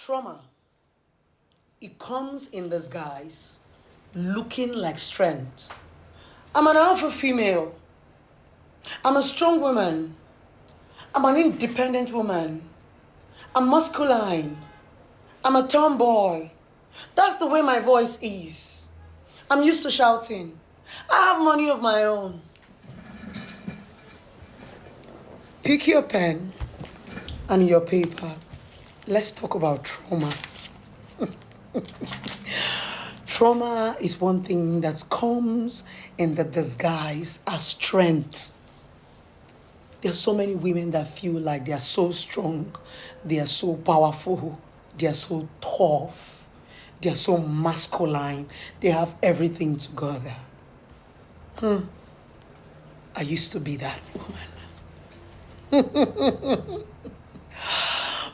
Trauma, it comes in disguise, looking like strength. I'm an alpha female. I'm a strong woman. I'm an independent woman. I'm masculine. I'm a tomboy. That's the way my voice is. I'm used to shouting. I have money of my own. Pick your pen and your paper. Let's talk about trauma. Trauma is one thing that comes in the disguise as strength. There are so many women that feel like they are so strong, they are so powerful, they are so tough, they are so masculine, they have everything together. I used to be that woman.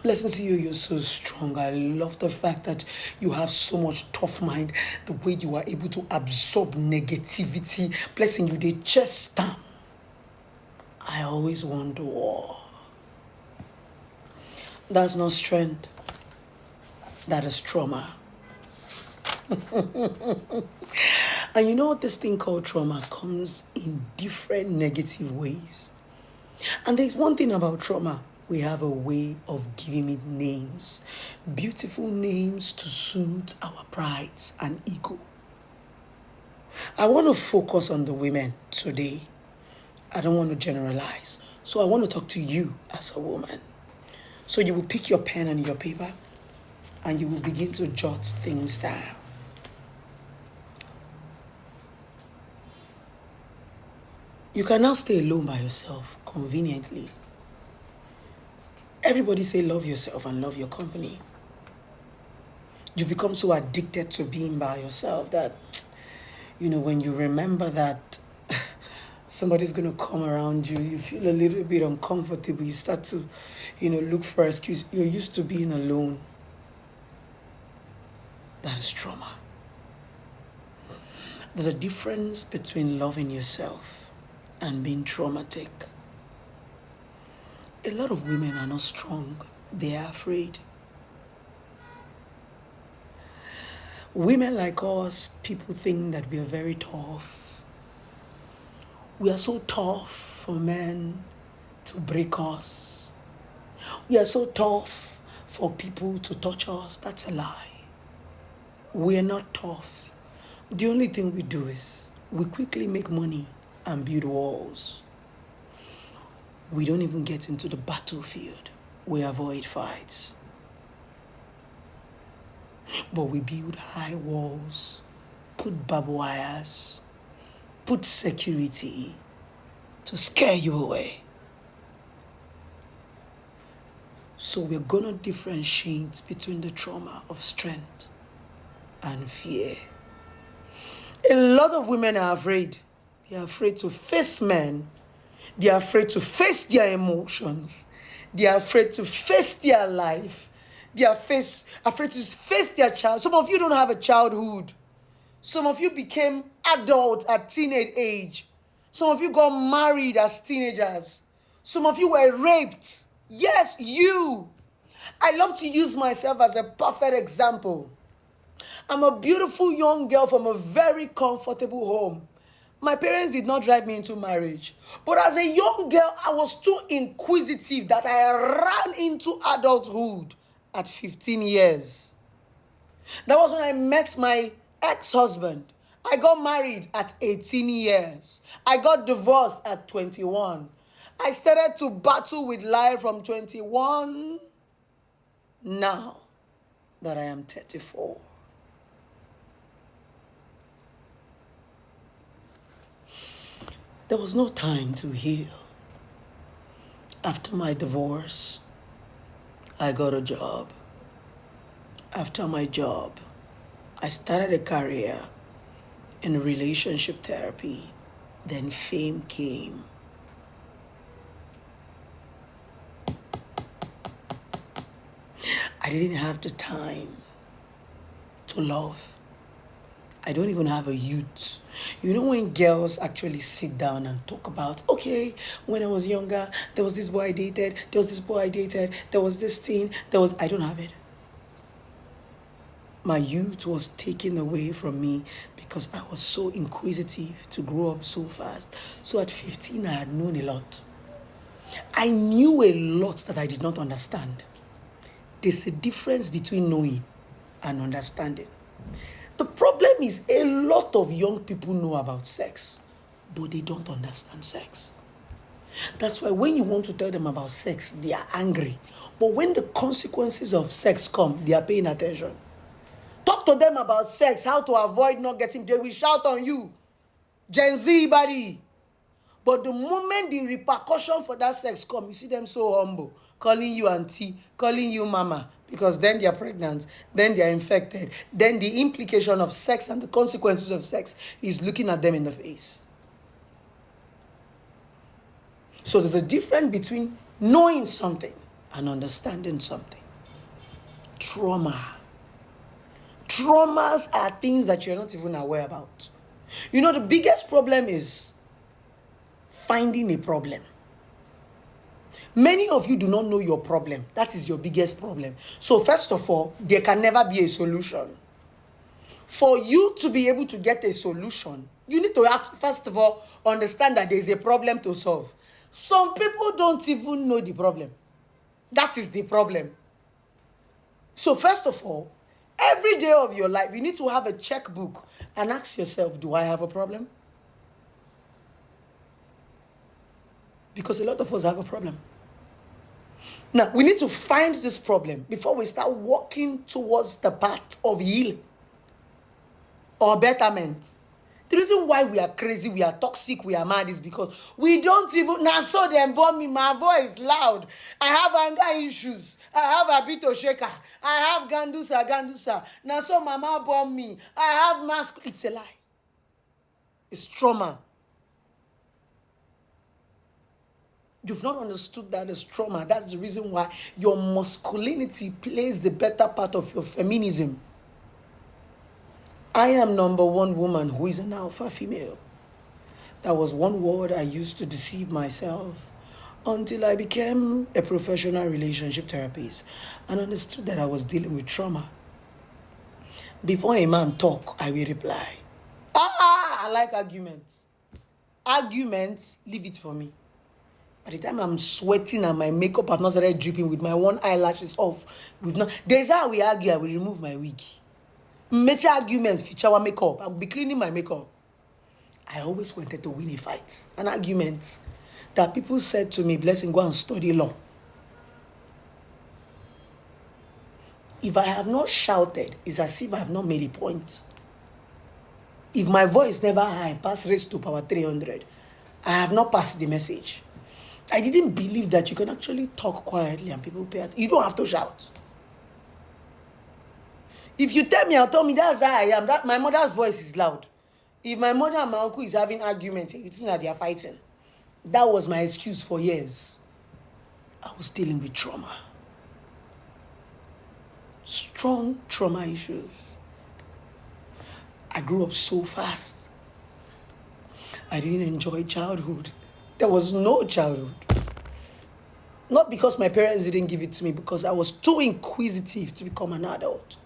Blessings to you, you're so strong. I love the fact that you have so much tough mind, the way you are able to absorb negativity. Blessing you, they chest down. I always wonder, oh, that's not strength, that is trauma. And you know, this thing called trauma comes in different negative ways. And there's one thing about trauma. We have a way of giving it names, beautiful names to suit our prides and ego. I want to focus on the women today. I don't want to generalize. So I want to talk to you as a woman. So you will pick your pen and your paper and you will begin to jot things down. You can now stay alone by yourself conveniently. Everybody say love yourself and love your company. You've become so addicted to being by yourself that, when you remember that somebody's going to come around you, you feel a little bit uncomfortable. You start to, look for an excuse. You're used to being alone. That is trauma. There's a difference between loving yourself and being traumatic. A lot of women are not strong. They are afraid. Women like us, people think that we are very tough. We are so tough for men to break us. We are so tough for people to touch us. That's a lie. We are not tough. The only thing we do is we quickly make money and build walls. We don't even get into the battlefield. We avoid fights. But we build high walls, put barbed wires, put security to scare you away. So we're going to differentiate between the trauma of strength and fear. A lot of women are afraid. They are afraid to face men. They are afraid to face their emotions. They are afraid to face their life. They are afraid to face their child. Some of you don't have a childhood. Some of you became adults at teenage age. Some of you got married as teenagers. Some of you were raped. Yes, you. I love to use myself as a perfect example. I'm a beautiful young girl from a very comfortable home. My parents did not drive me into marriage. But as a young girl, I was too inquisitive that I ran into adulthood at 15 years. That was when I met my ex-husband. I got married at 18 years. I got divorced at 21. I started to battle with life from 21. Now that I am 34. There was no time to heal. After my divorce, I got a job. After my job, I started a career in relationship therapy. Then fame came. I didn't have the time to love. I don't even have a youth. You know when girls actually sit down and talk about, okay, when I was younger, there was this boy I dated, there was this boy I dated, there was this thing, I don't have it. My youth was taken away from me because I was so inquisitive to grow up so fast. So at 15, I had known a lot. I knew a lot that I did not understand. There's a difference between knowing and understanding. The problem is a lot of young people know about sex, but they don't understand sex. That's why when you want to tell them about sex, they are angry. But when the consequences of sex come, they are paying attention. Talk to them about sex, how to avoid not getting, they will shout on you. Gen Z body. But the moment the repercussion for that sex come, you see them so humble, calling you auntie, calling you mama, because then they are pregnant, then they are infected. Then the implication of sex and the consequences of sex is looking at them in the face. So there's a difference between knowing something and understanding something. Trauma. Traumas are things that you're not even aware about. You know, the biggest problem is finding a problem. Many of you do not know your problem. That is your biggest problem. So first of all, there can never be a solution. For you to be able to get a solution, you need to have, first of all, understand that there is a problem to solve. Some people don't even know the problem. That is the problem. So first of all, every day of your life, you need to have a checkbook and ask yourself, do I have a problem? Because a lot of us have a problem. Now, we need to find this problem before we start walking towards the path of healing or betterment. The reason why we are crazy, we are toxic, we are mad is because we don't even, now so them born me, my voice loud. I have anger issues. I have a bit of shaker. I have gandusa. Now so mama born me. I have mask. It's a lie. It's trauma. You've not understood that as trauma. That's the reason why your masculinity plays the better part of your feminism. I am number one woman who is an alpha female. That was one word I used to deceive myself until I became a professional relationship therapist and understood that I was dealing with trauma. Before a man talk, I will reply. I like arguments. Arguments, leave it for me. By the time I'm sweating and my makeup have not started dripping with my one eyelash is off, there's how we argue, I will remove my wig. Major arguments feature our makeup. I will be cleaning my makeup. I always wanted to win a fight. An argument that people said to me, Blessing, go and study law. If I have not shouted, it's as if I have not made a point. If my voice never high, pass raised to power 300, I have not passed the message. I didn't believe that you can actually talk quietly and people pay attention. You don't have to shout. If you tell me, that's how I am. That my mother's voice is loud. If my mother and my uncle is having arguments, you think that they are fighting. That was my excuse for years. I was dealing with trauma. Strong trauma issues. I grew up so fast. I didn't enjoy childhood. There was no childhood. Not because my parents didn't give it to me, because I was too inquisitive to become an adult.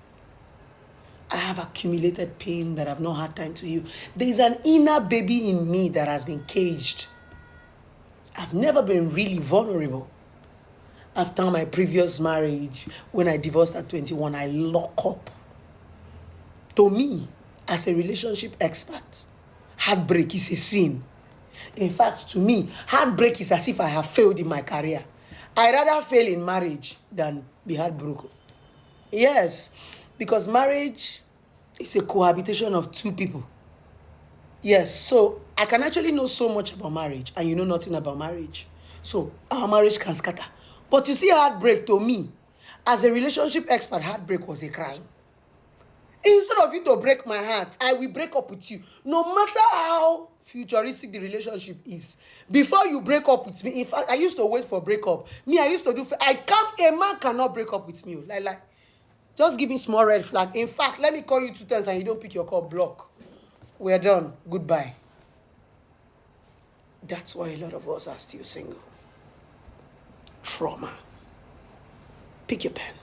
I have accumulated pain that I've not had time to heal. There is an inner baby in me that has been caged. I've never been really vulnerable. After my previous marriage, when I divorced at 21, I lock up. To me, as a relationship expert, heartbreak is a sin. In fact, to me, heartbreak is as if I have failed in my career. I rather fail in marriage than be heartbroken. Yes, because marriage is a cohabitation of two people. Yes, so I can actually know so much about marriage and you know nothing about marriage. So our marriage can scatter. But you see, heartbreak to me, as a relationship expert, heartbreak was a crime. Instead of you to break my heart, I will break up with you. No matter how futuristic the relationship is. Before you break up with me, in fact, I used to wait for breakup. A man cannot break up with me. Like, just give me small red flag. In fact, let me call you 2 times and you don't pick your call, block. We're done. Goodbye. That's why a lot of us are still single. Trauma. Pick your pen.